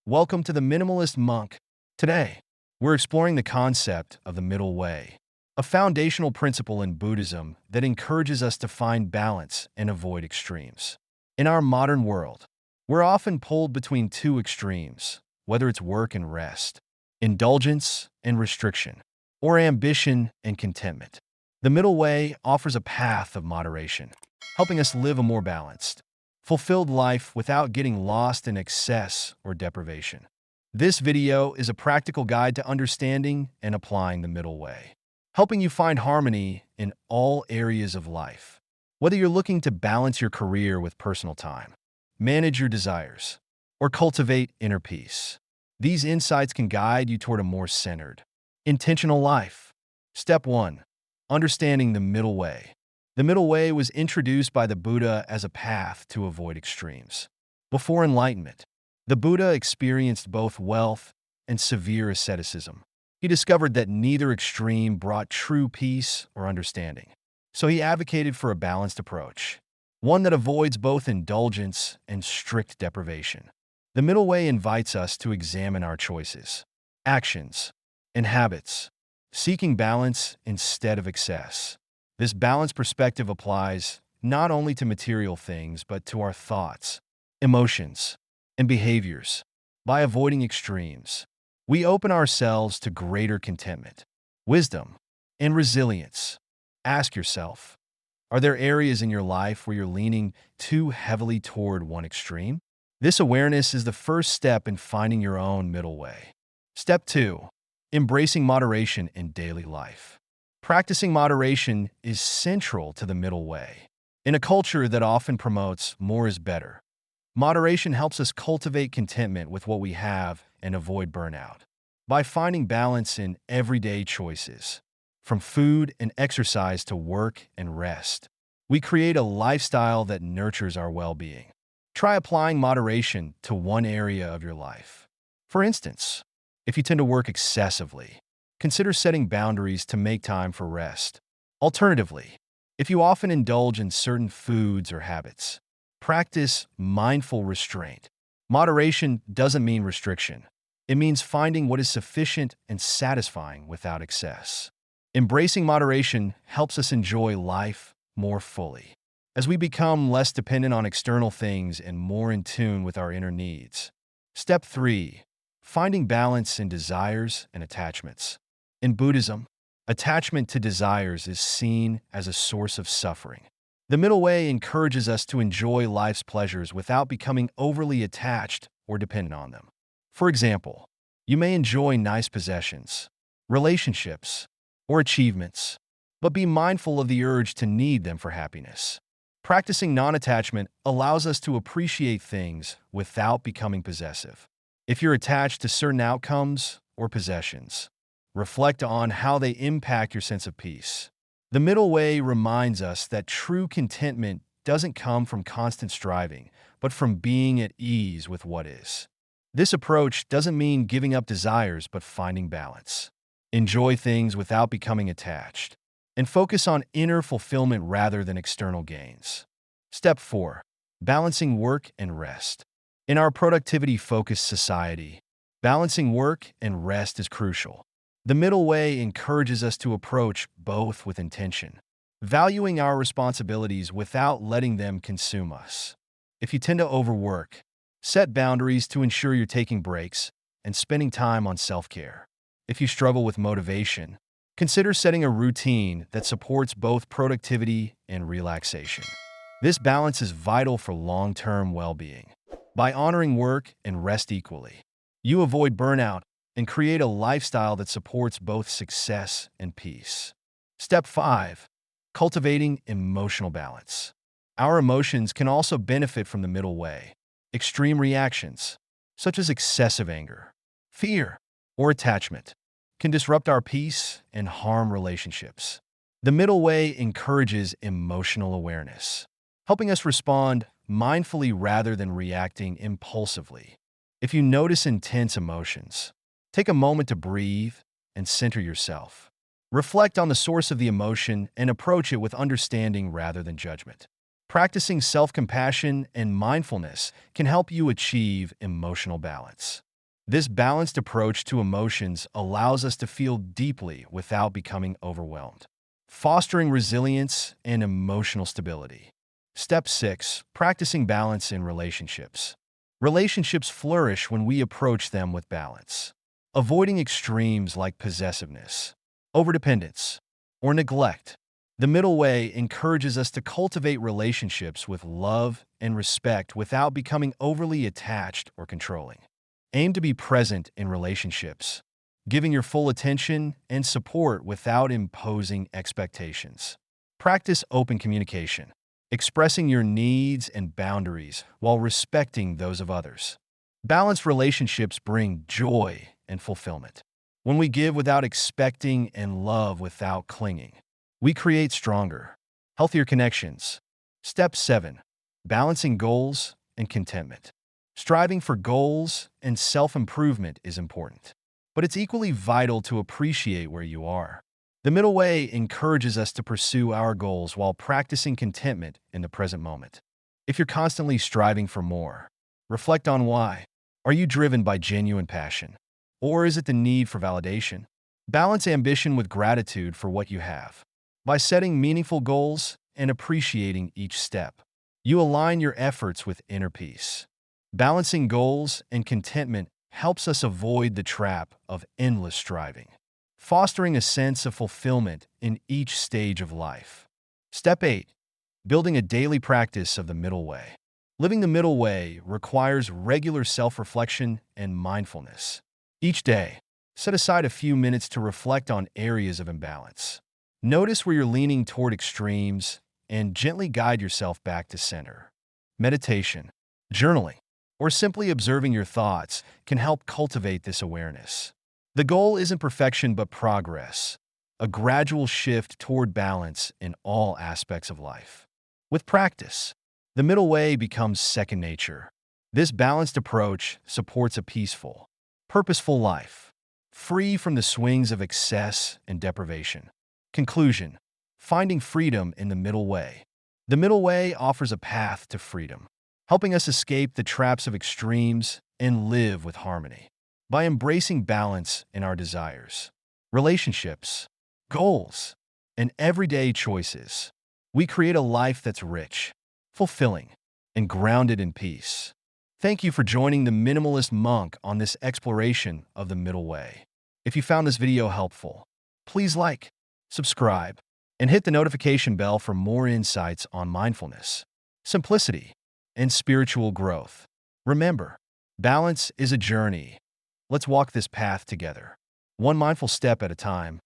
Welcome to the Minimalist Monk. Today, we're exploring the concept of the middle way, a foundational principle in Buddhism that encourages us to find balance and avoid extremes. In our modern world, we're often pulled between two extremes, whether it's work and rest, indulgence and restriction, or ambition and contentment. The middle way offers a path of moderation, helping us live a more balanced, fulfilled life without getting lost in excess or deprivation. This video is a practical guide to understanding and applying the middle way, helping you find harmony in all areas of life. Whether you're looking to balance your career with personal time, manage your desires, or cultivate inner peace, these insights can guide you toward a more centered, intentional life. Step 1. Understanding the middle way. The middle way was introduced by the Buddha as a path to avoid extremes. Before enlightenment, the Buddha experienced both wealth and severe asceticism. He discovered that neither extreme brought true peace or understanding. So he advocated for a balanced approach, one that avoids both indulgence and strict deprivation. The middle way invites us to examine our choices, actions, and habits, seeking balance instead of excess. This balanced perspective applies not only to material things but to our thoughts, emotions, and behaviors. By avoiding extremes, we open ourselves to greater contentment, wisdom, and resilience. Ask yourself, are there areas in your life where you're leaning too heavily toward one extreme? This awareness is the first step in finding your own middle way. Step 2. Embracing moderation in daily life. Practicing moderation is central to the middle way. In a culture that often promotes more is better, moderation helps us cultivate contentment with what we have and avoid burnout. By finding balance in everyday choices, from food and exercise to work and rest, we create a lifestyle that nurtures our well-being. Try applying moderation to one area of your life. For instance, if you tend to work excessively, consider setting boundaries to make time for rest. Alternatively, if you often indulge in certain foods or habits, practice mindful restraint. Moderation doesn't mean restriction. It means finding what is sufficient and satisfying without excess. Embracing moderation helps us enjoy life more fully, as we become less dependent on external things and more in tune with our inner needs. Step 3. Finding balance in desires and attachments. In Buddhism, attachment to desires is seen as a source of suffering. The middle way encourages us to enjoy life's pleasures without becoming overly attached or dependent on them. For example, you may enjoy nice possessions, relationships, or achievements, but be mindful of the urge to need them for happiness. Practicing non-attachment allows us to appreciate things without becoming possessive. If you're attached to certain outcomes or possessions, reflect on how they impact your sense of peace. The middle way reminds us that true contentment doesn't come from constant striving, but from being at ease with what is. This approach doesn't mean giving up desires, but finding balance. Enjoy things without becoming attached, and focus on inner fulfillment rather than external gains. Step 4. Balancing work and rest. In our productivity-focused society, balancing work and rest is crucial. The middle way encourages us to approach both with intention, valuing our responsibilities without letting them consume us. If you tend to overwork, set boundaries to ensure you're taking breaks and spending time on self-care. If you struggle with motivation, consider setting a routine that supports both productivity and relaxation. This balance is vital for long-term well-being. By honoring work and rest equally, you avoid burnout and create a lifestyle that supports both success and peace. Step 5. Cultivating emotional balance. Our emotions can also benefit from the middle way. Extreme reactions, such as excessive anger, fear, or attachment, can disrupt our peace and harm relationships. The middle way encourages emotional awareness, helping us respond mindfully rather than reacting impulsively. If you notice intense emotions, take a moment to breathe and center yourself. Reflect on the source of the emotion and approach it with understanding rather than judgment. Practicing self-compassion and mindfulness can help you achieve emotional balance. This balanced approach to emotions allows us to feel deeply without becoming overwhelmed, fostering resilience and emotional stability. Step 6. Practicing balance in relationships. Relationships flourish when we approach them with balance, avoiding extremes like possessiveness, overdependence, or neglect. The middle way encourages us to cultivate relationships with love and respect without becoming overly attached or controlling. Aim to be present in relationships, giving your full attention and support without imposing expectations. Practice open communication, expressing your needs and boundaries while respecting those of others. Balanced relationships bring joy and fulfillment. When we give without expecting and love without clinging, we create stronger, healthier connections. Step 7. Balancing goals and contentment. Striving for goals and self-improvement is important, but it's equally vital to appreciate where you are. The middle way encourages us to pursue our goals while practicing contentment in the present moment. If you're constantly striving for more, reflect on why. Are you driven by genuine passion? Or is it the need for validation? Balance ambition with gratitude for what you have. By setting meaningful goals and appreciating each step, you align your efforts with inner peace. Balancing goals and contentment helps us avoid the trap of endless striving, fostering a sense of fulfillment in each stage of life. Step 8. Building a daily practice of the middle way. Living the middle way requires regular self-reflection and mindfulness. Each day, set aside a few minutes to reflect on areas of imbalance. Notice where you're leaning toward extremes and gently guide yourself back to center. Meditation, journaling, or simply observing your thoughts can help cultivate this awareness. The goal isn't perfection but progress, a gradual shift toward balance in all aspects of life. With practice, the middle way becomes second nature. This balanced approach supports a peaceful, purposeful life, free from the swings of excess and deprivation. Conclusion: finding freedom in the middle way. The middle way offers a path to freedom, helping us escape the traps of extremes and live with harmony. By embracing balance in our desires, relationships, goals, and everyday choices, we create a life that's rich, fulfilling, and grounded in peace. Thank you for joining the Minimalist Monk on this exploration of the middle way. If you found this video helpful, please like, subscribe, and hit the notification bell for more insights on mindfulness, simplicity, and spiritual growth. Remember, balance is a journey. Let's walk this path together, one mindful step at a time.